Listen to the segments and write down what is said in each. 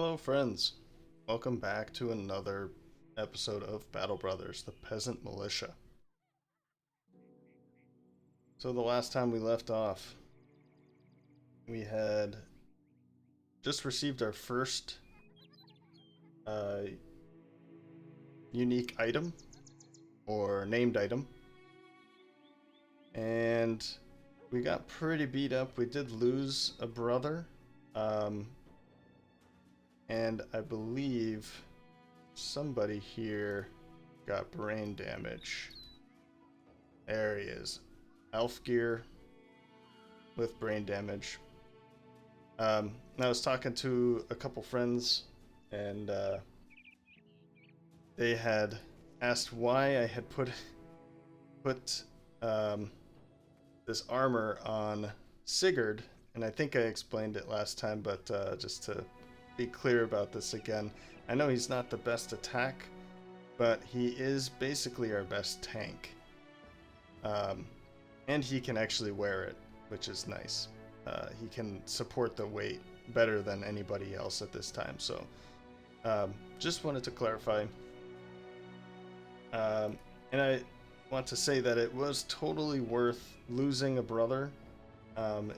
Hello, friends. Welcome back to another episode of Battle Brothers, the Peasant Militia. So, the last time we left off, we had just received our first uh, unique item, or named item, and we got pretty beat up. We did lose a brother, um, and I believe somebody here got brain damage. There he is. Elf gear with brain damage. I was talking to a couple friends, and they had asked why I had put this armor on Sigurd, and I think I explained it last time, but just to be clear about this again, I know he's not the best attack, but he is basically our best tank. And he can actually wear it, which is nice. He can support the weight better than anybody else at this time. So, just wanted to clarify. And I want to say that it was totally worth losing a brother.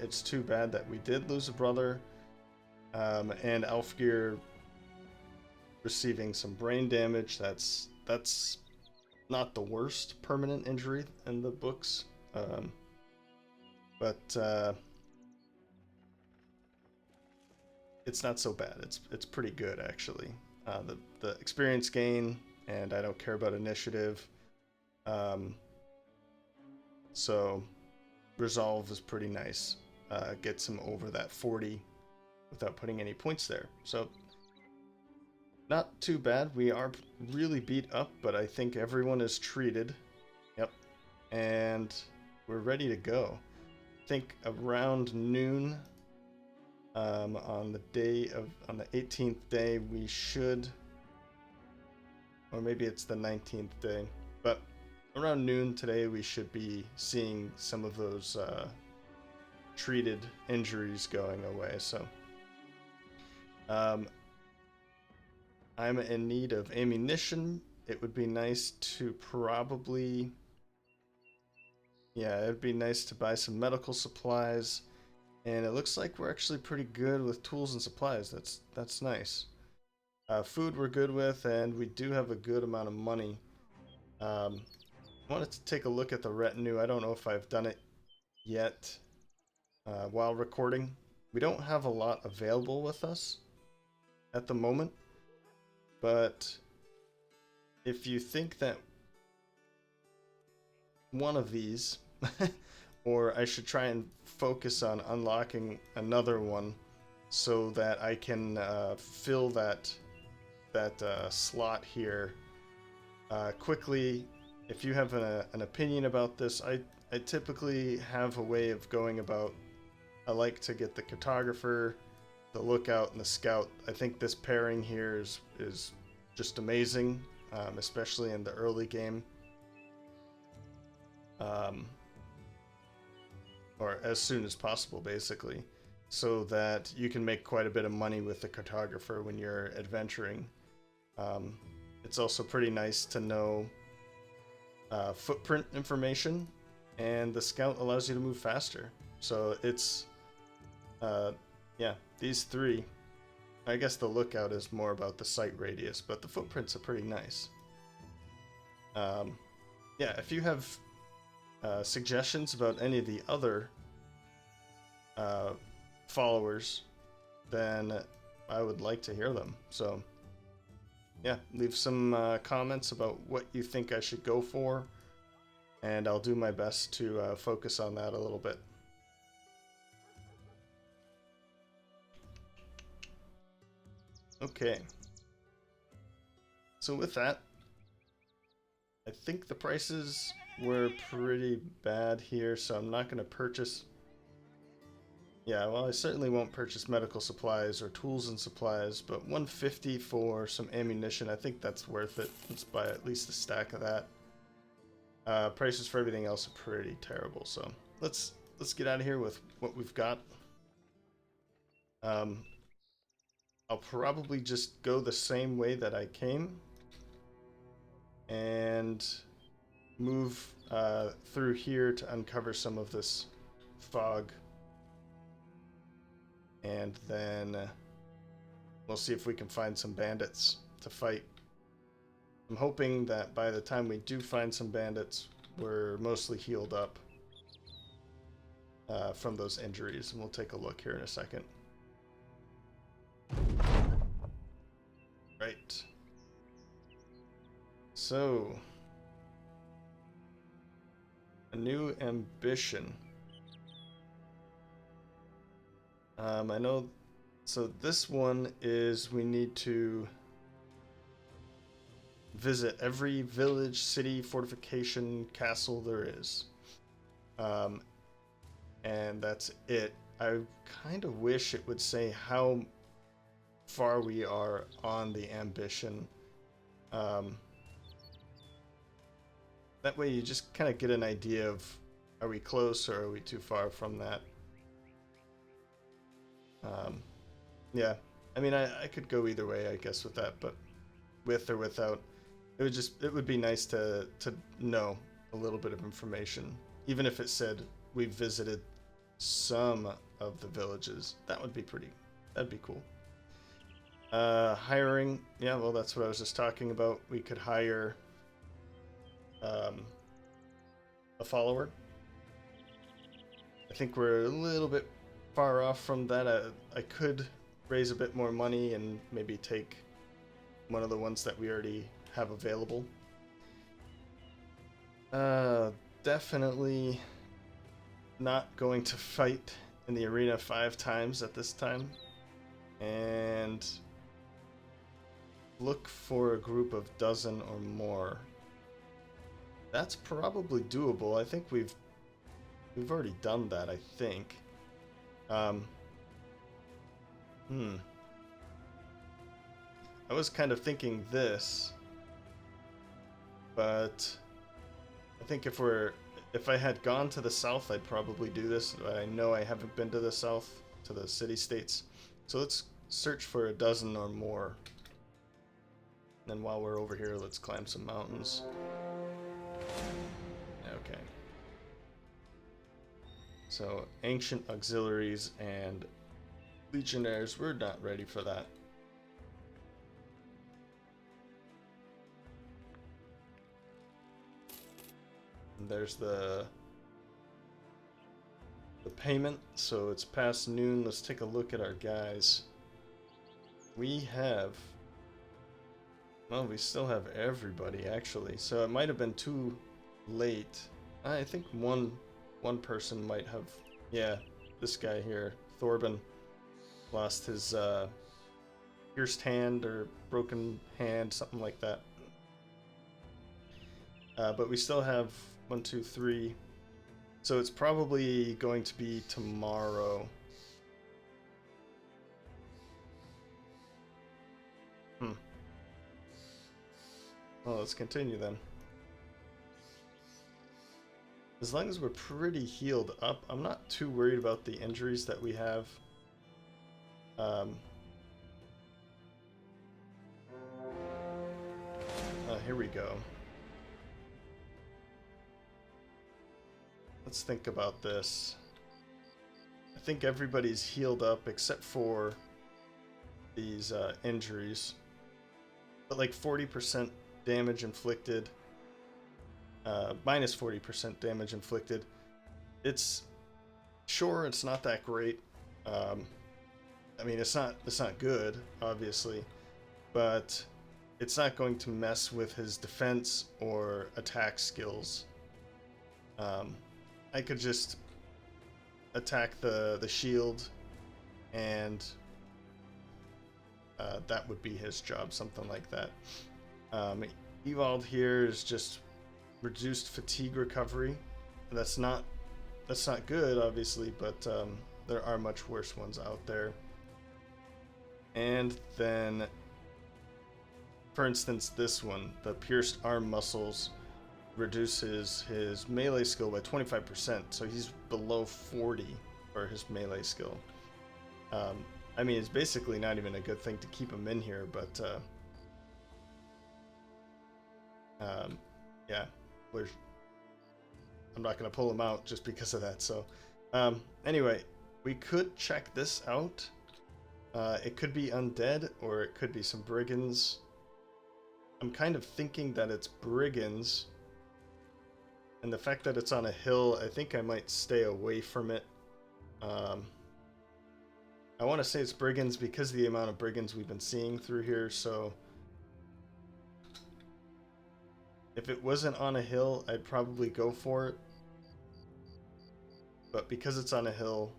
It's too bad that we did lose a brother. And Alfgeir receiving some brain damage. That's not the worst permanent injury in the books. But it's not so bad. It's pretty good actually. The experience gain, and I don't care about initiative. So resolve is pretty nice. Gets him over that 40 without putting any points there. So not too bad. We are really beat up, but I think everyone is treated. Yep. And we're ready to go. I think around noon on the 18th day we should, or maybe it's the 19th day, but around noon today we should be seeing some of those treated injuries going away. So I'm in need of ammunition. It would be nice to probably, yeah, it'd be nice to buy some medical supplies. And it looks like we're actually pretty good with tools and supplies. That's nice. Food we're good with, and we do have a good amount of money. I wanted to take a look at the retinue. I don't know if I've done it yet while recording. We don't have a lot available with us at the moment. But if you think that one of these, or I should try and focus on unlocking another one so that I can fill that slot here quickly. If you have an opinion about this, I typically have a way of going about. I like to get the cartographer, the lookout, and the scout. I think this pairing here is just amazing, especially in the early game. Or as soon as possible, basically, so that you can make quite a bit of money with the cartographer when you're adventuring. It's also pretty nice to know footprint information, and the scout allows you to move faster. So it's, yeah, these three. I guess the lookout is more about the sight radius, but the footprints are pretty nice. Yeah, if you have suggestions about any of the other followers, then I would like to hear them. So yeah, leave some comments about what you think I should go for, and I'll do my best to focus on that a little bit. Okay, so with that, I think the prices were pretty bad here, so I'm not going to purchase. Yeah, well, I certainly won't purchase medical supplies or tools and supplies, but 150 for some ammunition, I think that's worth it. Let's buy at least a stack of that. Prices for everything else are pretty terrible, so let's get out of here with what we've got. I'll probably just go the same way that I came and move through here to uncover some of this fog. And then we'll see if we can find some bandits to fight. I'm hoping that by the time we do find some bandits, we're mostly healed up from those injuries. And we'll take a look here in a second. Right. So, a new ambition. I know, so this one is we need to visit every village, city, fortification, castle there is. And that's it. I kind of wish it would say how far we are on the ambition. That way you just kind of get an idea of, are we close or are we too far from that? Yeah, I mean, I could go either way, I guess, with that, but with or without, it would be nice to know a little bit of information, even if it said we visited some of the villages. That'd be cool. Hiring, yeah, well, that's what I was just talking about. We could hire a follower. I think we're a little bit far off from that. I could raise a bit more money and maybe take one of the ones that we already have available. Definitely not going to fight in the arena 5 times at this time. And look for a group of dozen or more. That's probably doable. I think we've already done that, I think. I was kind of thinking this, but I think if I had gone to the south, I'd probably do this. But I know I haven't been to the south, to the city-states. So let's search for a dozen or more. And then while we're over here, let's climb some mountains. Okay. So, ancient auxiliaries and legionnaires, we're not ready for that. And there's the payment, so it's past noon. Let's take a look at our guys. We still have everybody, actually, so it might have been too late. I think one person might have, yeah, this guy here, Thorben, lost his pierced hand or broken hand, something like that. But we still have 1, 2, 3. So it's probably going to be tomorrow. Well, let's continue then. As long as we're pretty healed up, I'm not too worried about the injuries that we have. Here we go. Let's think about this. I think everybody's healed up except for these injuries. But like 40% damage inflicted, minus 40% damage inflicted. It's not that great. I mean, it's not good, obviously, but it's not going to mess with his defense or attack skills. I could just attack the shield, and that would be his job, something like that. Ewald here is just reduced fatigue recovery. That's not good, obviously, but there are much worse ones out there. And then, for instance, this one, the pierced arm muscles, reduces his melee skill by 25%, so he's below 40 for his melee skill. I mean, it's basically not even a good thing to keep him in here, but yeah, I'm not going to pull him out just because of that. So anyway, we could check this out. It could be undead, or it could be some brigands. I'm kind of thinking that it's brigands, and the fact that it's on a hill, I think I might stay away from it. I want to say it's brigands because of the amount of brigands we've been seeing through here, so if it wasn't on a hill, I'd probably go for it. But because it's on a hill,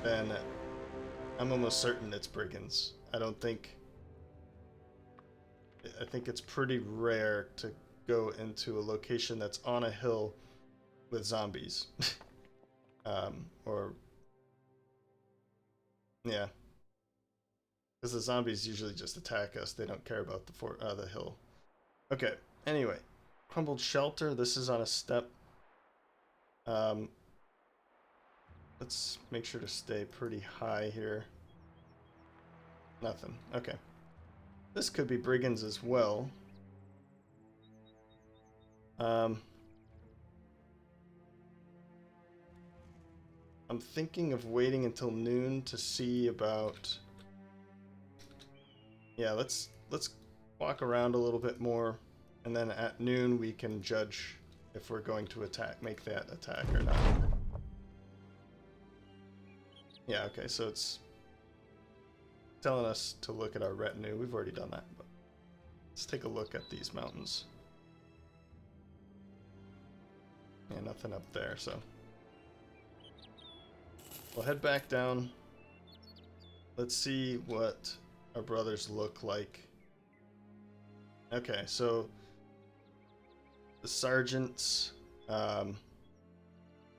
then I'm almost certain it's brigands. I think it's pretty rare to go into a location that's on a hill with zombies. Or yeah, because the zombies usually just attack us. They don't care about the hill. Okay. Anyway, crumbled shelter. This is on a step. Let's make sure to stay pretty high here. Nothing. Okay. This could be brigands as well. I'm thinking of waiting until noon to see about... Yeah, let's walk around a little bit more, and then at noon we can judge if we're going to make that attack or not. Yeah, okay, so it's telling us to look at our retinue. We've already done that, but let's take a look at these mountains. Yeah, nothing up there, so we'll head back down. Let's see what our brothers look like. Okay, so the sergeant's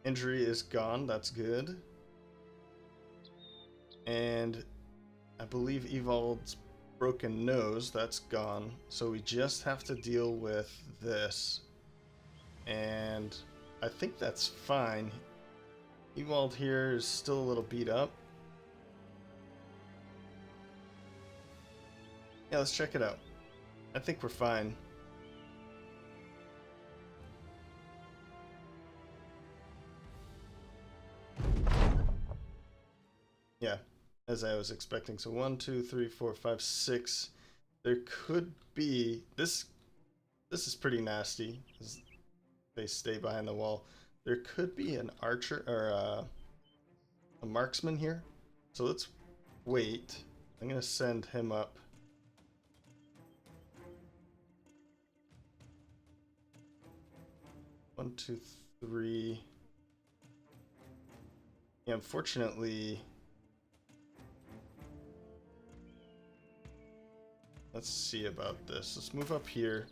injury is gone. That's good. And I believe Evald's broken nose, that's gone. So we just have to deal with this. And I think that's fine. Ewald here is still a little beat up. Yeah, let's check it out. I think we're fine. Yeah, as I was expecting. So 1, 2, 3, 4, 5, 6. There could be this is pretty nasty. They stay behind the wall. There could be an archer or a marksman here. So let's wait. I'm gonna send him up. One, two, three. Yeah, unfortunately. Let's see about this. Let's move up here.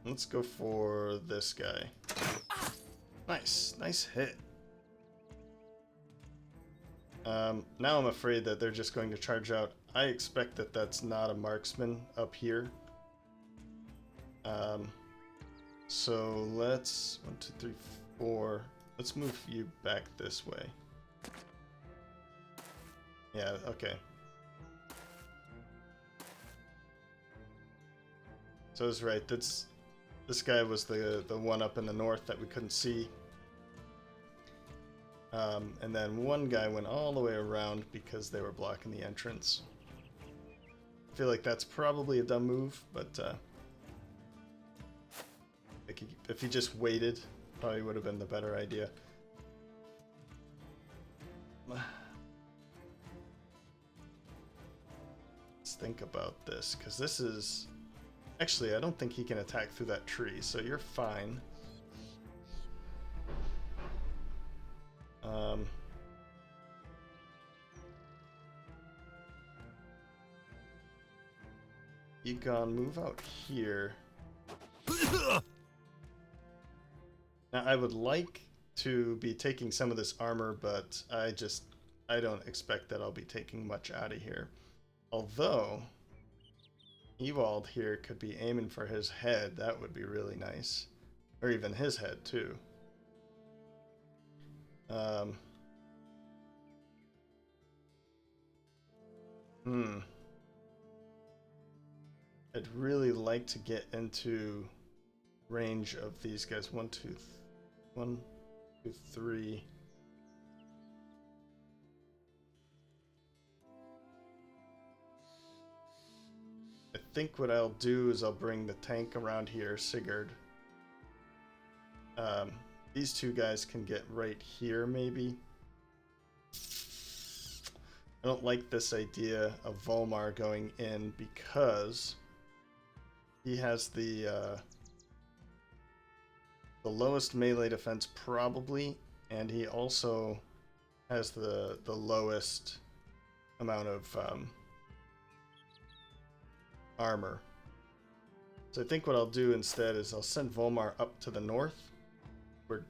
Let's go for this guy. Nice. Nice hit. Now I'm afraid that they're just going to charge out. I expect that that's not a marksman up here. So let's... 1, 2, 3, 4. Let's move you back this way. Yeah, okay. So I was right. This guy was the one up in the north that we couldn't see. And then one guy went all the way around because they were blocking the entrance. I feel like that's probably a dumb move, but if he just waited, probably would have been the better idea. Let's think about this, because this is... Actually, I don't think he can attack through that tree, so you're fine. Egon, move out here. Now, I would like to be taking some of this armor, but I don't expect that I'll be taking much out of here. Although, Ewald here could be aiming for his head. That would be really nice. Or even his head, too. I'd really like to get into range of these guys. 1, 2, 3. I think what I'll do is I'll bring the tank around here, Sigurd. These two guys can get right here, maybe. I don't like this idea of Volmar going in because he has the lowest melee defense probably, and he also has the lowest amount of armor. So I think what I'll do instead is I'll send Volmar up to the north. We're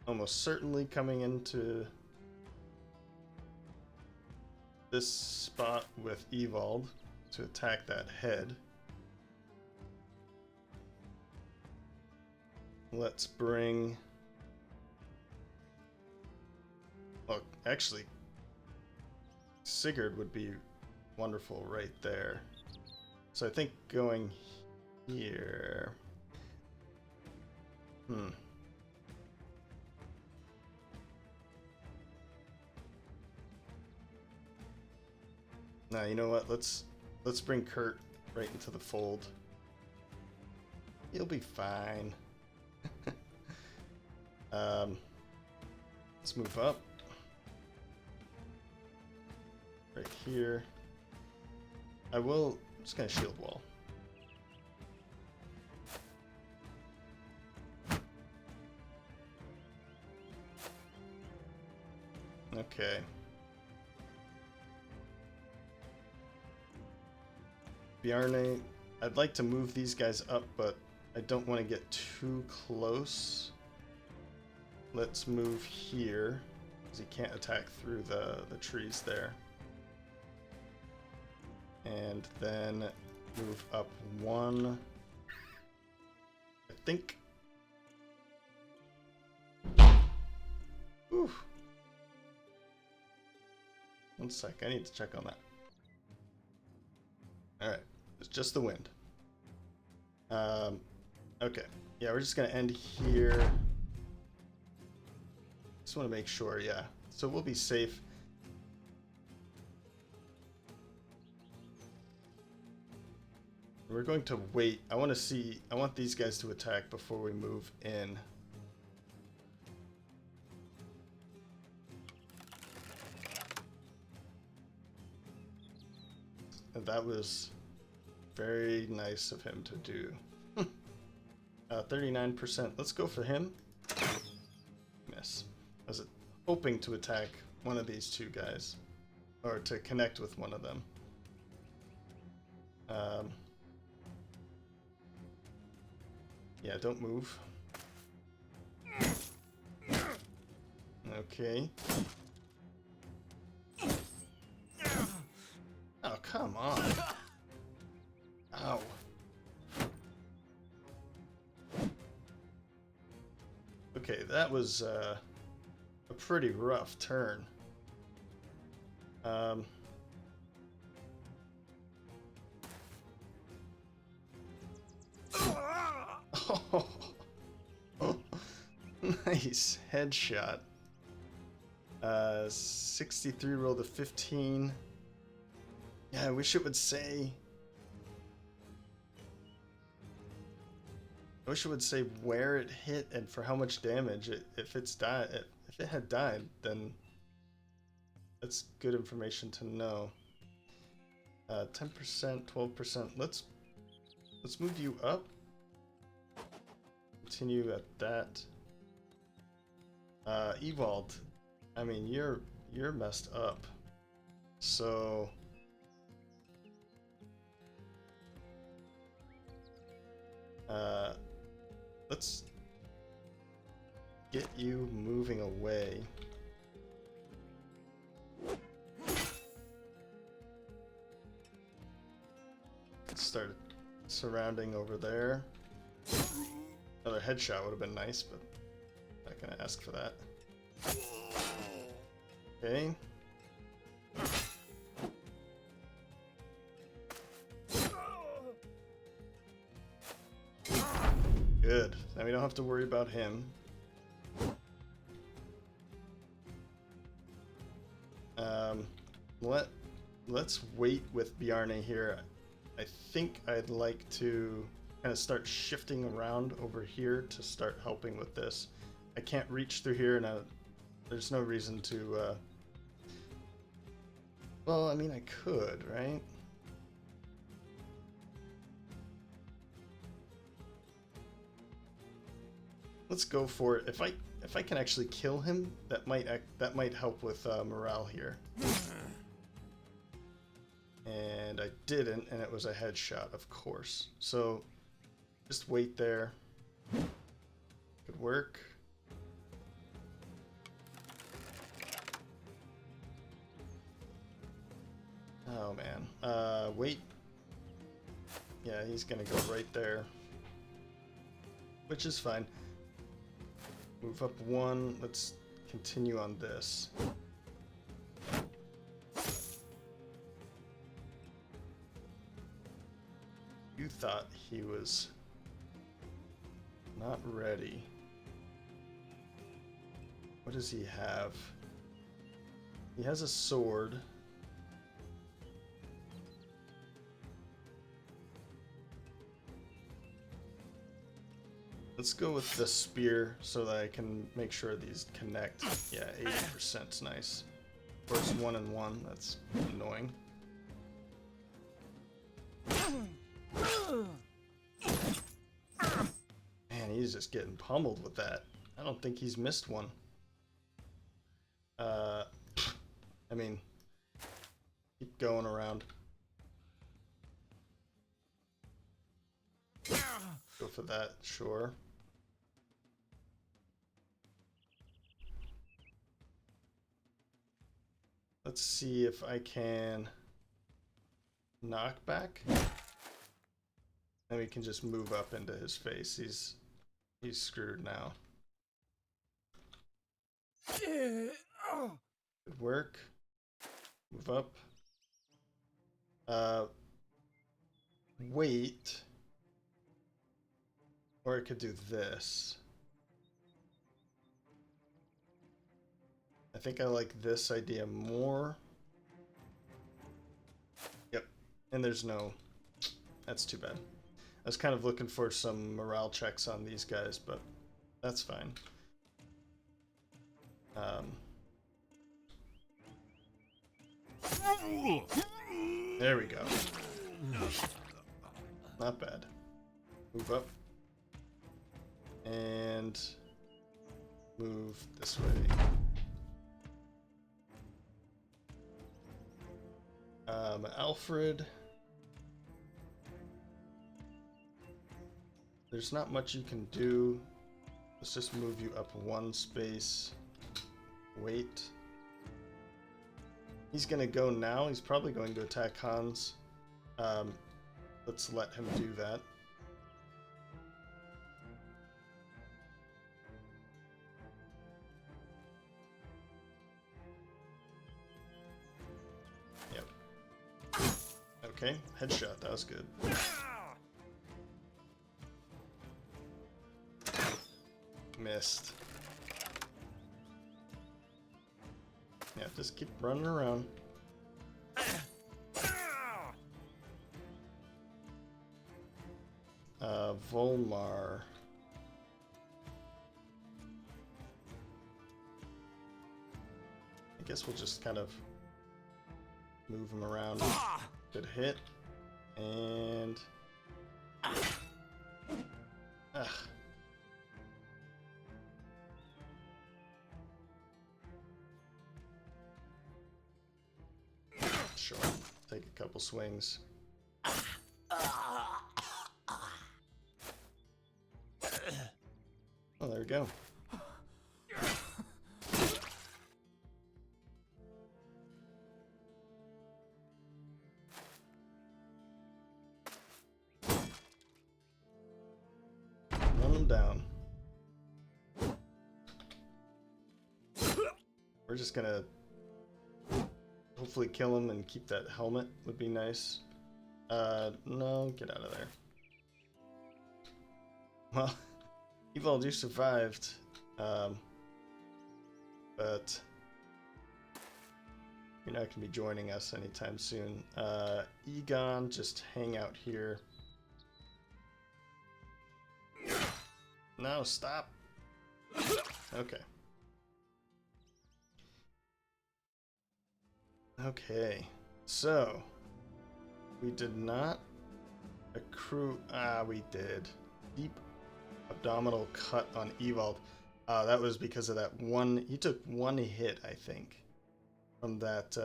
almost certainly coming into this spot with Evald to attack that head. Let's bring... Well, actually, Sigurd would be wonderful right there. So I think going here... Nah, you know what? Let's bring Kurt right into the fold. He'll be fine. Let's move up. Right here. I'm just gonna shield wall. Okay. Bjarne, I'd like to move these guys up, but I don't want to get too close. Let's move here, because he can't attack through the trees there. And then move up 1. I think. Ooh. 1 sec, I need to check on that. Alright, it's just the wind. Okay, yeah, we're just gonna end here. Just want to make sure, yeah. So we'll be safe. We're going to wait. I want these guys to attack before we move in. And that was very nice of him to do. 39%. Let's go for him. Miss. I was hoping to attack one of these two guys. Or to connect with one of them. Yeah, don't move. Okay. Oh, come on. Ow. Okay, that was a pretty rough turn. Oh, nice headshot. 63 rolled a 15. Yeah, I wish it would say. I wish it would say where it hit and for how much damage. If it had died, then that's good information to know. 10%, 12%. Let's move you up. Continue at that. Evald, I mean you're messed up. So let's get you moving away. Let's start surrounding over there. Another headshot would have been nice, but not gonna ask for that. Okay. Good. Now we don't have to worry about him. Let's wait with Bjarne here. I think I'd like to kind of start shifting around over here to start helping with this. I can't reach through here, and there's no reason to... Well, I mean, I could, right? Let's go for it. If I can actually kill him, that might help with morale here. And I didn't, and it was a headshot, of course. So just wait there. Good work. Oh man. Wait. Yeah, he's gonna go right there. Which is fine. Move up one. Let's continue on this. You thought he was not ready. What does he have? He has a sword. Let's go with the spear so that I can make sure these connect. Yeah, 80%'s nice. Of course, 1 and 1, that's annoying. Man, he's just getting pummeled with that. I don't think he's missed one. I mean, keep going around. Go for that, sure. Let's see if I can knock back. And we can just move up into his face. He's screwed now. Good work. Move up. Wait. Or I could do this. I think I like this idea more. Yep. And there's no... That's too bad. I was kind of looking for some morale checks on these guys, but that's fine. There we go. Not bad. Move up. And move this way. Alfred. There's not much you can do. Let's just move you up one space. Wait. He's gonna go now. He's probably going to attack Hans. Let's let him do that. Yep. Okay, headshot. That was good. Missed. Yeah, just keep running around. Volmar. I guess we'll just kind of move him around. Good hit. And... Sure. Take a couple swings. Oh, there we go. Run him down. We're just gonna hopefully kill him and keep that helmet would be nice. No, get out of there. Well, Evald, you survived. But you're not gonna be joining us anytime soon. Egon, just hang out here. No, stop. Okay. Okay, so we did not accrue. We did. Deep abdominal cut on Evald. That was because of that one. He took one hit, I think, from that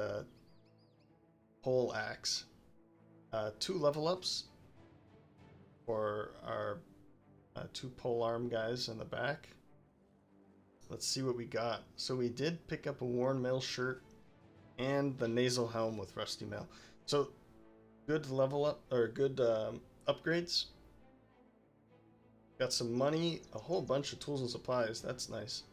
pole axe. 2 level ups for our 2 pole arm guys in the back. Let's see what we got. So we did pick up a worn mail shirt and the nasal helm with rusty mail. So good level up, or good upgrades. Got some money, a whole bunch of tools and supplies. That's nice.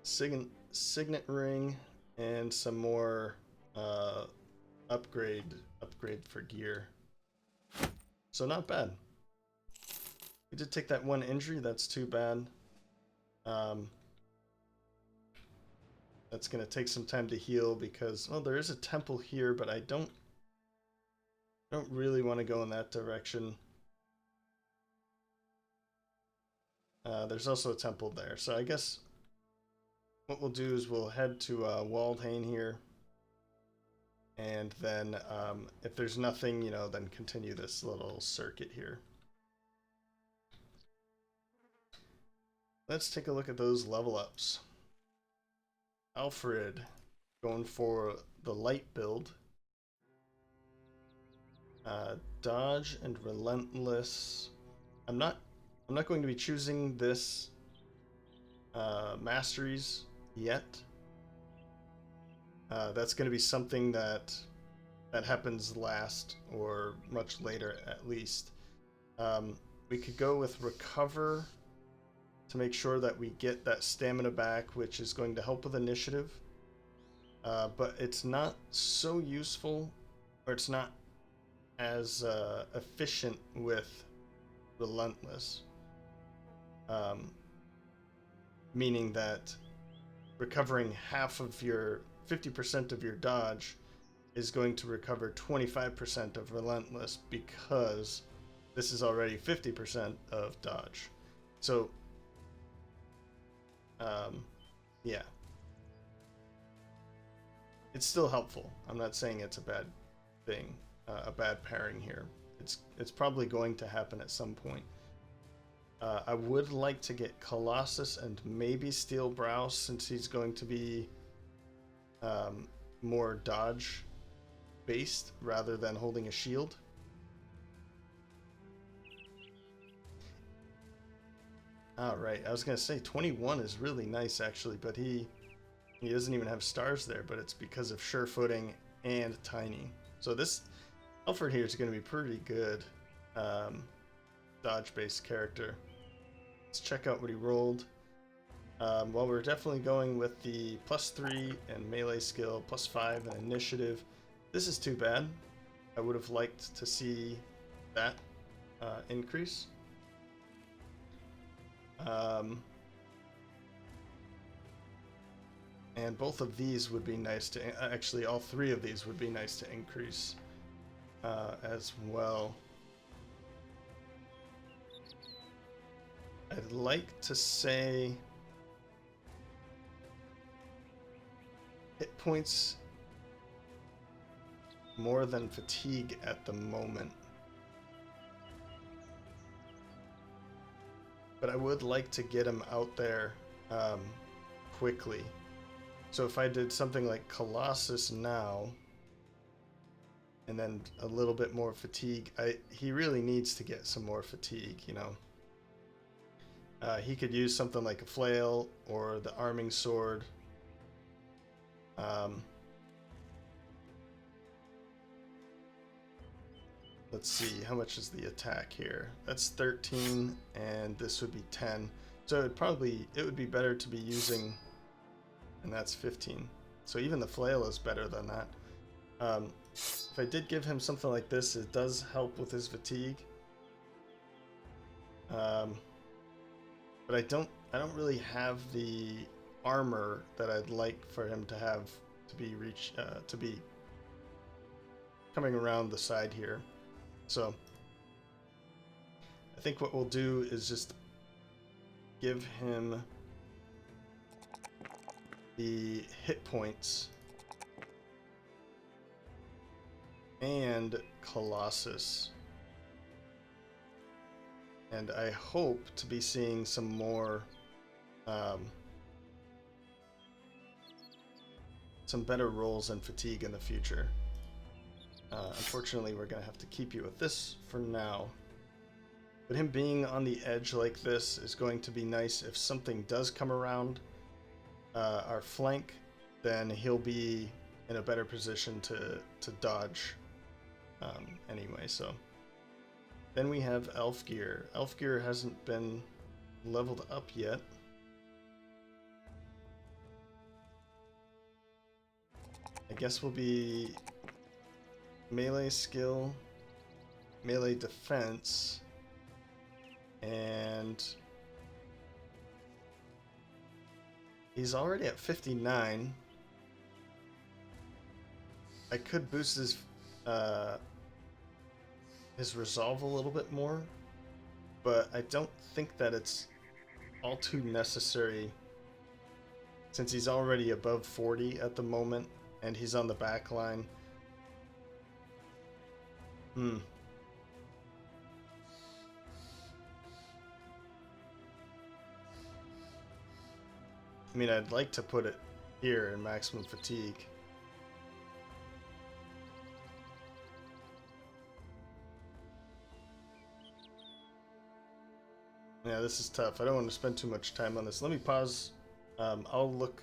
Signet ring and some more upgrade for gear. So not bad. We did take that one injury. That's too bad. That's gonna take some time to heal because, well, there is a temple here, but I don't really want to go in that direction. There's also a temple there, so I guess what we'll do is we'll head to Waldhain here, and then if there's nothing, you know, then continue this little circuit here. Let's take a look at those level ups. Alfred going for the light build. Dodge and relentless. I'm not going to be choosing this masteries yet. That's going to be something that happens last or much later at least. We could go with recover to make sure that we get that stamina back, which is going to help with initiative. But it's not so useful, or it's not as efficient with relentless. Meaning that recovering half of your 50% of your dodge is going to recover 25% of relentless because this is already 50% of dodge. So yeah, it's still helpful. I'm not saying it's a bad thing, a bad pairing here. It's probably going to happen at some point. I would like to get Colossus and maybe Steel Brow, since he's going to be more dodge based rather than holding a shield. Alright, I was going to say 21 is really nice actually, but he doesn't even have stars there, but it's because of sure footing and tiny. So this Alfred here is going to be pretty good dodge based character. Let's check out what he rolled. Well, we're definitely going with the +3 and melee skill, +5 and initiative. This is too bad. I would have liked to see that increase. And both of these would be nice to, actually all 3 of these would be nice to increase as well. I'd like to say hit points more than fatigue at the moment. But I would like to get him out there quickly. So if I did something like Colossus now, and then a little bit more fatigue, he really needs to get some more fatigue, you know. He could use something like a flail or the arming sword. Let's see, how much is the attack here? That's 13, and this would be 10. So it would be better to be using and that's 15. So even the flail is better than that. If I did give him something like this, it does help with his fatigue. But I don't really have the armor that I'd like for him to have to be coming around the side here. So I think what we'll do is just give him the hit points and Colossus. And I hope to be seeing some more, some better rolls in fatigue in the future. Unfortunately, we're going to have to keep you with this for now. But him being on the edge like this is going to be nice. If something does come around our flank, then he'll be in a better position to dodge anyway. So then we have Elf Gear. Elf Gear hasn't been leveled up yet. I guess we'll be melee skill, melee defense, and he's already at 59. I could boost his resolve a little bit more, but I don't think that it's all too necessary since he's already above 40 at the moment and he's on the back line. I mean, I'd like to put it here in maximum fatigue. Yeah, this is tough. I don't want to spend too much time on this. Let me pause. I'll look.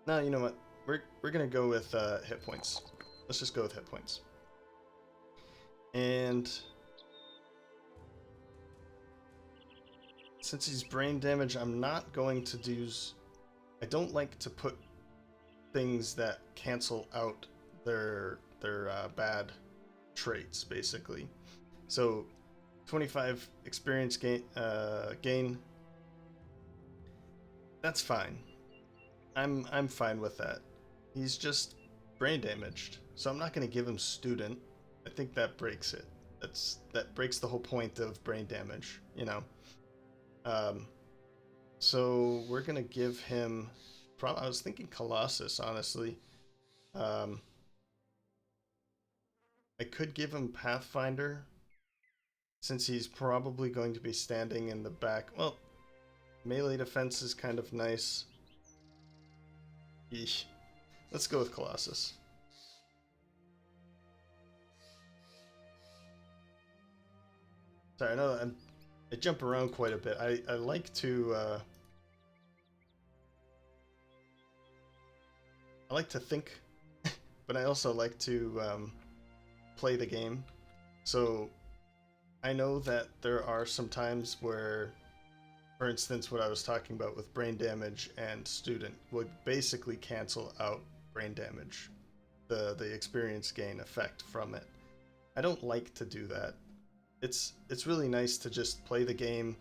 No, you know what? We're gonna go with hit points. Let's just go with hit points. And since he's brain damage, I'm not going to do. I don't like to put things that cancel out their bad traits, basically. So 25 experience gain. That's fine. I'm fine with that. He's just brain damaged, so I'm not going to give him student. I think that breaks it. That breaks the whole point of brain damage, you know. So we're gonna give him. I was thinking Colossus, honestly. I could give him Pathfinder, since he's probably going to be standing in the back. Well, melee defense is kind of nice. Yeesh. Let's go with Colossus. Sorry, I know I jump around quite a bit. I like to think, but I also like to play the game. So I know that there are some times where, for instance, what I was talking about with brain damage and student would basically cancel out brain damage, the experience gain effect from it. I don't like to do that. It's really nice to just play the game.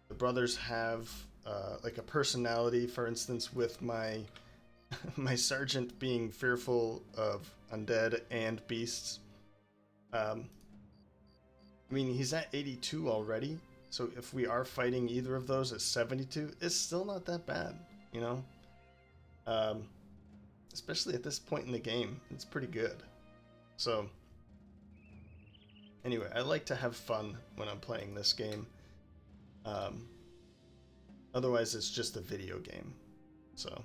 The brothers have like a personality, for instance, with my my sergeant being fearful of undead and beasts. I mean, he's at 82 already, so if we are fighting either of those at 72, it's still not that bad, you know? Especially at this point in the game, it's pretty good. So anyway, I like to have fun when I'm playing this game. Otherwise, it's just a video game. So,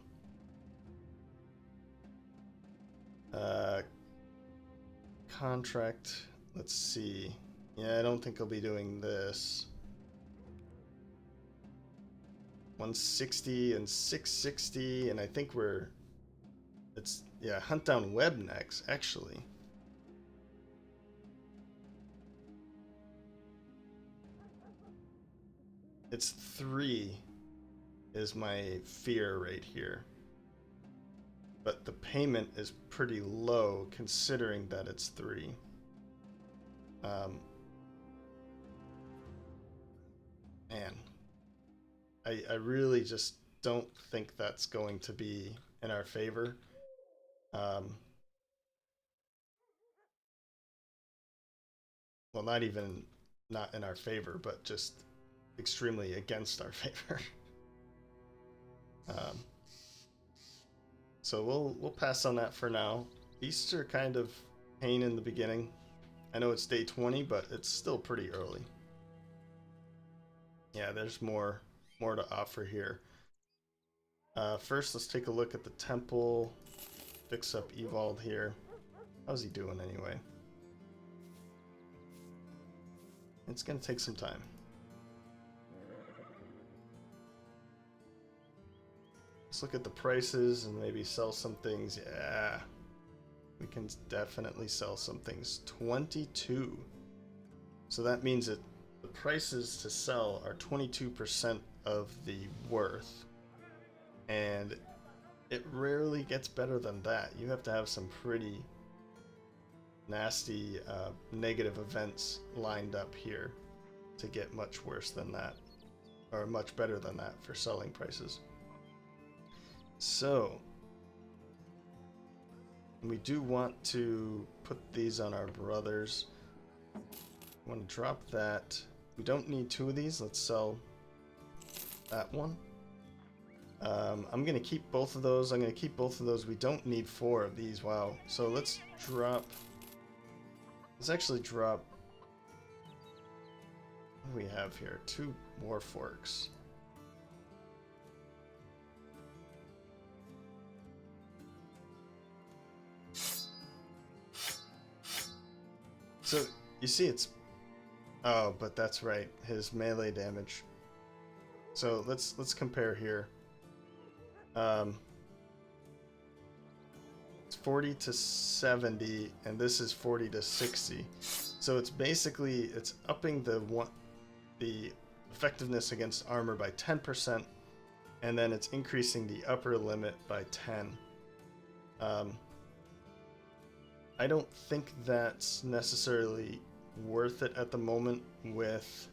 contract. Let's see. Yeah, I don't think I'll be doing this. 160 and 660, and I think yeah, hunt down web next, actually. It's 3. is my fear right here. But the payment is pretty low considering that it's 3. Man, I really just don't think that's going to be in our favor. Well, not in our favor, but just extremely against our favor. So we'll pass on that for now. Beasts are kind of pain in the beginning. I know it's day 20, but it's still pretty early. Yeah, there's more to offer here. First, let's take a look at the temple. Fix up Evald here. How's he doing anyway? It's gonna take some time. Let's look at the prices and maybe sell some things. Yeah, we can definitely sell some things. 22. So that means that the prices to sell are 22% of the worth. And it rarely gets better than that. You have to have some pretty nasty negative events lined up here to get much worse than that, or much better than that for selling prices. So we do want to put these on our brothers. I want to drop that. We don't need 2 of these. Let's sell that one. I'm going to keep both of those. We don't need 4 of these. Wow. So let's actually drop, what do we have here? 2 more forks. So you see it's, oh, but that's right, his melee damage. So let's compare here. It's 40 to 70, and this is 40 to 60. So it's basically, it's upping the effectiveness against armor by 10%, and then it's increasing the upper limit by 10. I don't think that's necessarily worth it at the moment with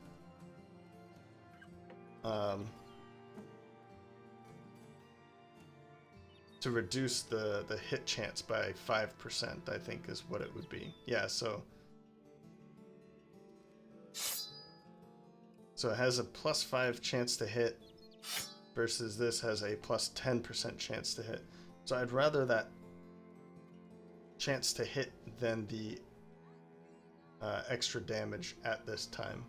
to reduce the hit chance by 5%, I think is what it would be. Yeah, so it has a +5 chance to hit versus this has a +10% chance to hit. So I'd rather that chance to hit than the extra damage at this time.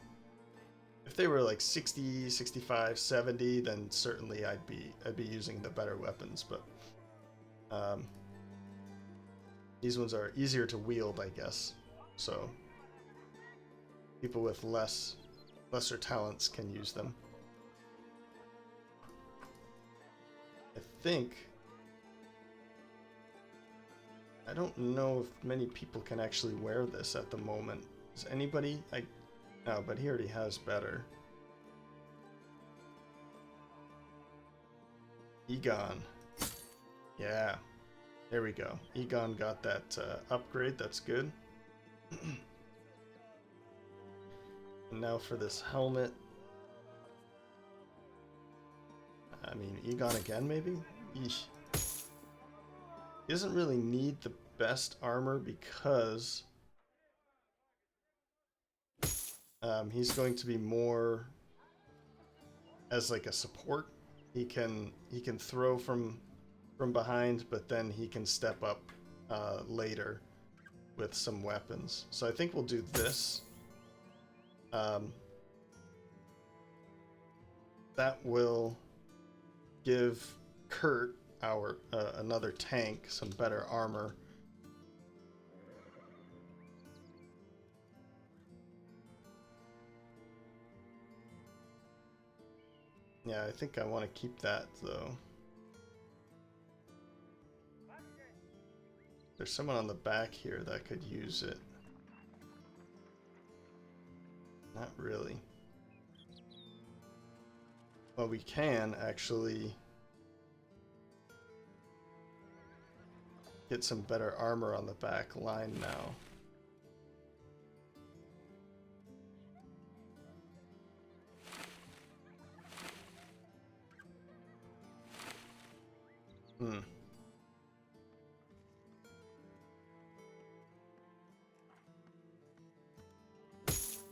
If they were like 60, 65, 70, then certainly I'd be using the better weapons, but these ones are easier to wield, I guess. So people with lesser talents can use them. I don't know if many people can actually wear this at the moment. Is anybody? No, but he already has better. Egon. Yeah. There we go. Egon got that upgrade. That's good. And now for this helmet. I mean, Egon again, maybe? Eesh. He doesn't really need the best armor because he's going to be more as like a support. He can throw from behind, but then he can step up later with some weapons. So I think we'll do this. That will give Kurt, our another tank, some better armor. Yeah, I think I want to keep that though. There's someone on the back here that could use it. Not really. Well, we can actually get some better armor on the back line now.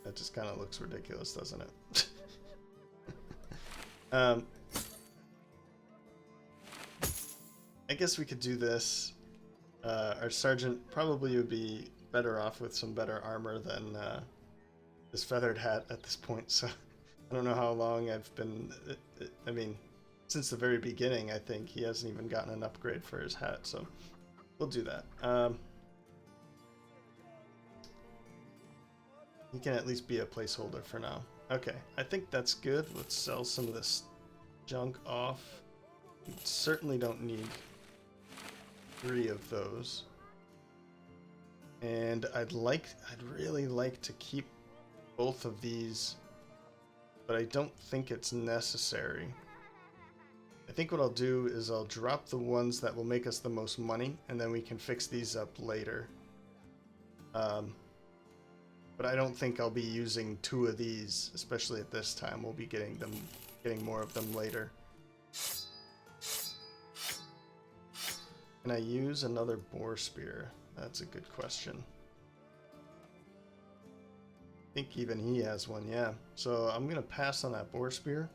That just kind of looks ridiculous, doesn't it? I guess we could do this. Our sergeant probably would be better off with some better armor than this feathered hat at this point, so I don't know how long I've been... I mean, since the very beginning, I think he hasn't even gotten an upgrade for his hat, so we'll do that. He can at least be a placeholder for now. Okay, I think that's good. Let's sell some of this junk off. We certainly don't need 3 of those. And I'd really like to keep both of these, but I don't think it's necessary. I think what I'll do is I'll drop the ones that will make us the most money, and then we can fix these up later. But I don't think I'll be using 2 of these, especially at this time. We'll be getting more of them later. Can I use another boar spear? That's a good question. I think even he has one, yeah. So I'm gonna pass on that boar spear.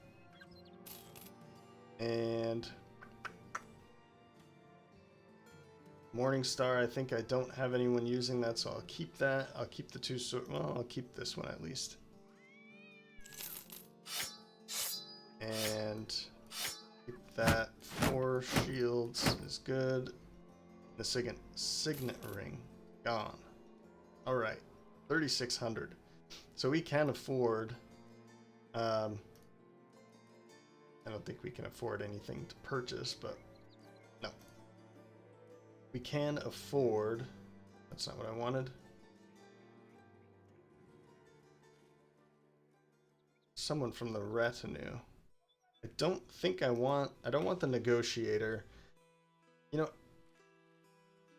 And Morningstar, I think I don't have anyone using that, so I'll keep that. I'll keep the 2 sword. Well, I'll keep this one at least. And keep that. 4 shields is good. The signet ring gone. All right, 3,600. So we can afford. I don't think we can afford anything to purchase, but no. We can afford, that's not what I wanted. Someone from the retinue. I don't want the negotiator. You know,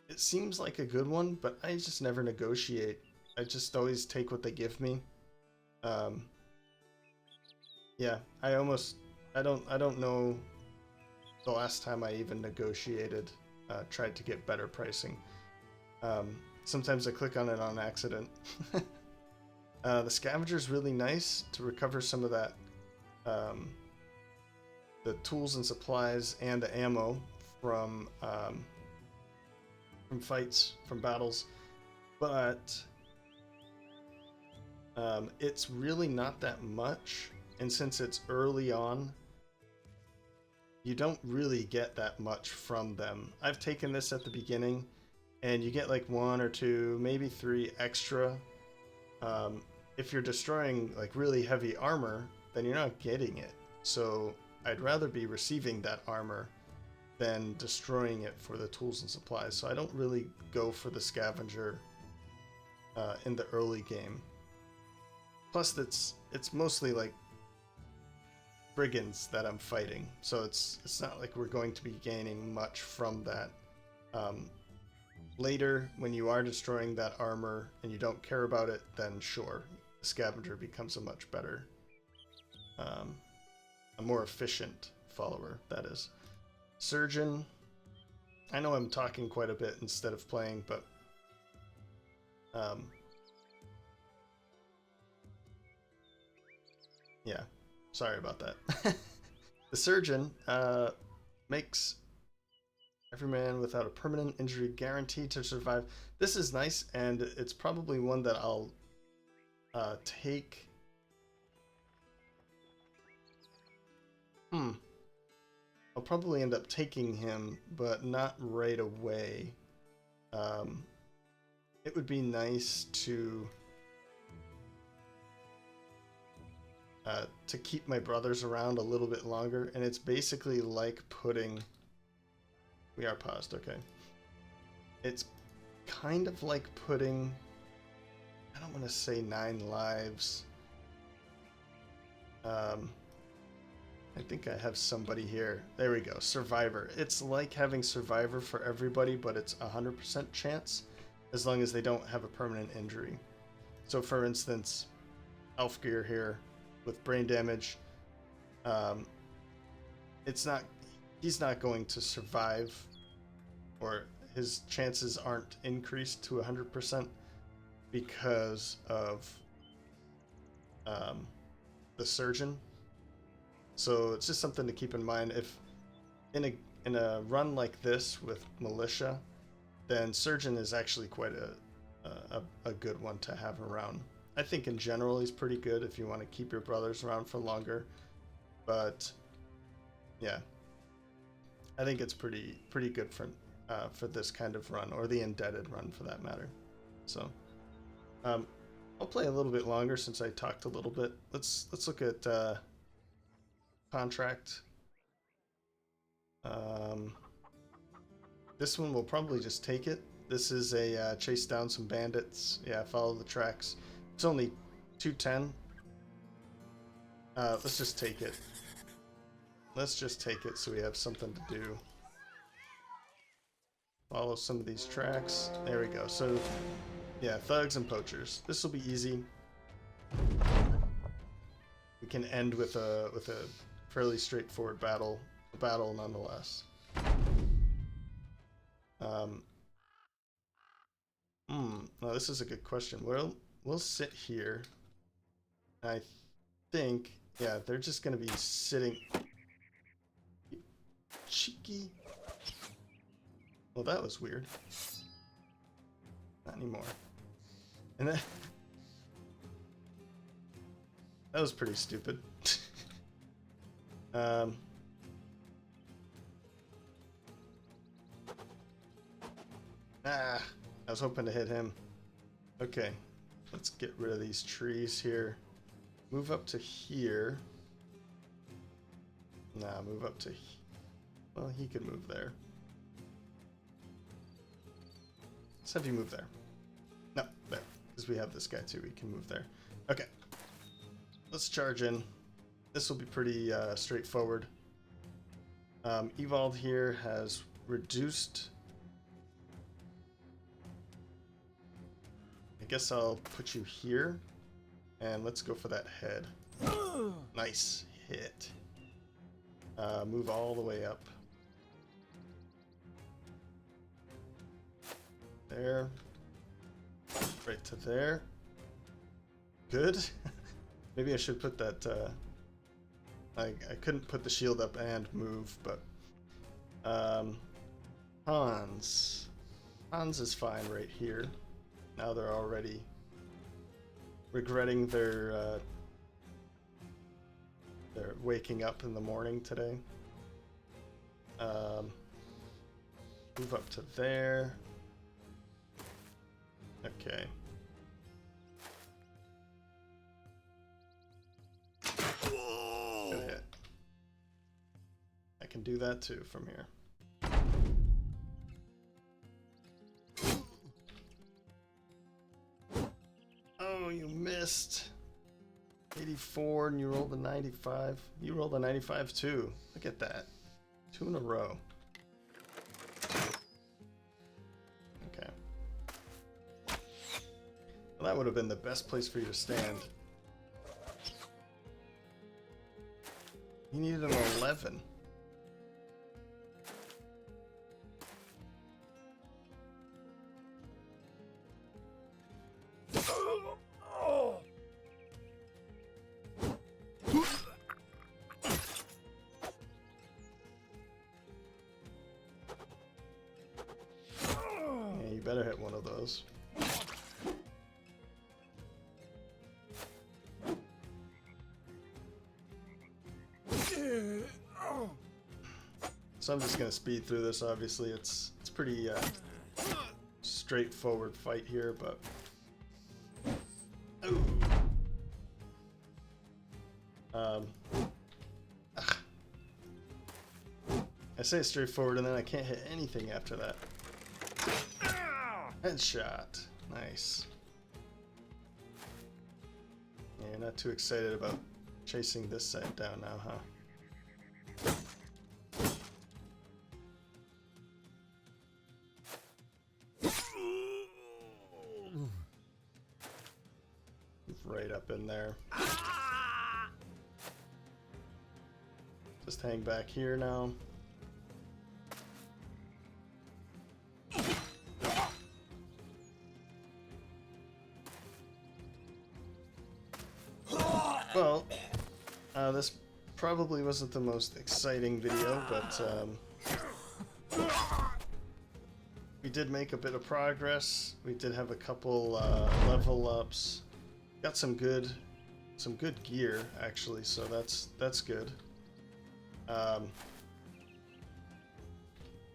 it seems like a good one, but I just never negotiate. I just always take what they give me. Yeah, I don't know the last time I even negotiated, tried to get better pricing. Sometimes I click on it on accident. The scavenger's really nice to recover some of that, the tools and supplies and the ammo from fights, from battles, but it's really not that much. And since it's early on, you don't really get that much from them. I've taken this at the beginning, and you get like 1 or 2, maybe 3 extra. If you're destroying like really heavy armor, then you're not getting it. So I'd rather be receiving that armor than destroying it for the tools and supplies. So I don't really go for the scavenger in the early game. Plus, it's mostly like brigands that I'm fighting, so it's not like we're going to be gaining much from that. Later, when you are destroying that armor and you don't care about it, then sure, the scavenger becomes a much better, a more efficient follower, that is. Surgeon, I know I'm talking quite a bit instead of playing, but yeah, sorry about that. The surgeon makes every man without a permanent injury guaranteed to survive. This is nice, and it's probably one that I'll take. I'll probably end up taking him, but not right away. It would be nice to keep my brothers around a little bit longer, and it's basically like putting... We are paused, okay. It's kind of like putting... I don't want to say 9 lives. I think I have somebody here. There we go. Survivor. It's like having Survivor for everybody, but it's 100% chance as long as they don't have a permanent injury. So for instance, Elfgear here with brain damage, he's not going to survive, or his chances aren't increased to 100% because of the surgeon. So it's just something to keep in mind. If in a run like this with militia, then surgeon is actually quite a good one to have around. I think in general he's pretty good if you want to keep your brothers around for longer, but yeah, I think it's pretty good for this kind of run, or the indebted run for that matter. So I'll play a little bit longer since I talked a little bit. Let's look at contract. This one will probably just take it. This is a chase down some bandits. Yeah, follow the tracks. It's only 210. Let's just take it. Let's just take it so we have something to do. Follow some of these tracks. There we go. So, yeah, thugs and poachers. This will be easy. We can end with a fairly straightforward battle nonetheless. Well, this is a good question. We'll sit here. I think, yeah, they're just gonna be sitting. Cheeky. Well, that was weird. Not anymore. And then that was pretty stupid. I was hoping to hit him. Okay, let's get rid of these trees here. Move up to here. Nah, move up to well, he could move there. Let's have you move there. No, there. Because we have this guy too, we can move there. Okay. Let's charge in. This will be pretty straightforward. Evald here has reduced. I guess I'll put you here. And let's go for that head. Nice hit. Move all the way up. There. Right to there. Good. Maybe I should put that, I couldn't put the shield up and move, but, Hans is fine right here. Now they're already regretting their waking up in the morning today. Move up to there. Okay. Good hit. I can do that too from here. Oh, you missed. 84 and you rolled a 95. You rolled a 95 too. Look at that. 2 in a row. Okay. Well, that would have been the best place for you to stand. You needed an 11. Yeah, you better hit one of those. So I'm just gonna speed through this. Obviously, it's pretty straightforward fight here, but I say straightforward, and then I can't hit anything after that. Headshot, nice. Yeah, you're not too excited about chasing this side down now, huh? Right up in there. Just hang back here now. Well, this probably wasn't the most exciting video, but we did make a bit of progress. We did have a couple level ups. Got some good gear actually, so that's good.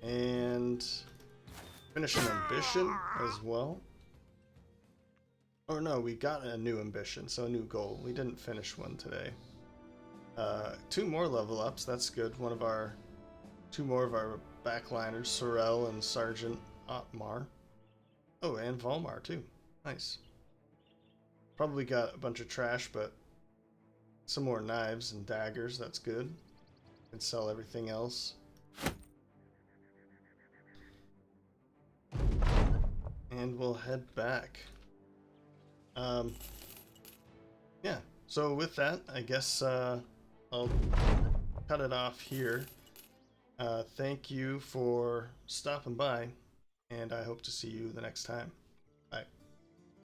And finish an ambition as well. Or no, we got a new ambition, so a new goal. We didn't finish one today. 2 more level ups, that's good. Two more of our backliners, Sorel and Sergeant Otmar. Oh, and Volmar too. Nice. Probably got a bunch of trash, but some more knives and daggers, that's good. Can sell everything else. And we'll head back. Yeah, so with that, I guess I'll cut it off here. Thank you for stopping by, and I hope to see you the next time.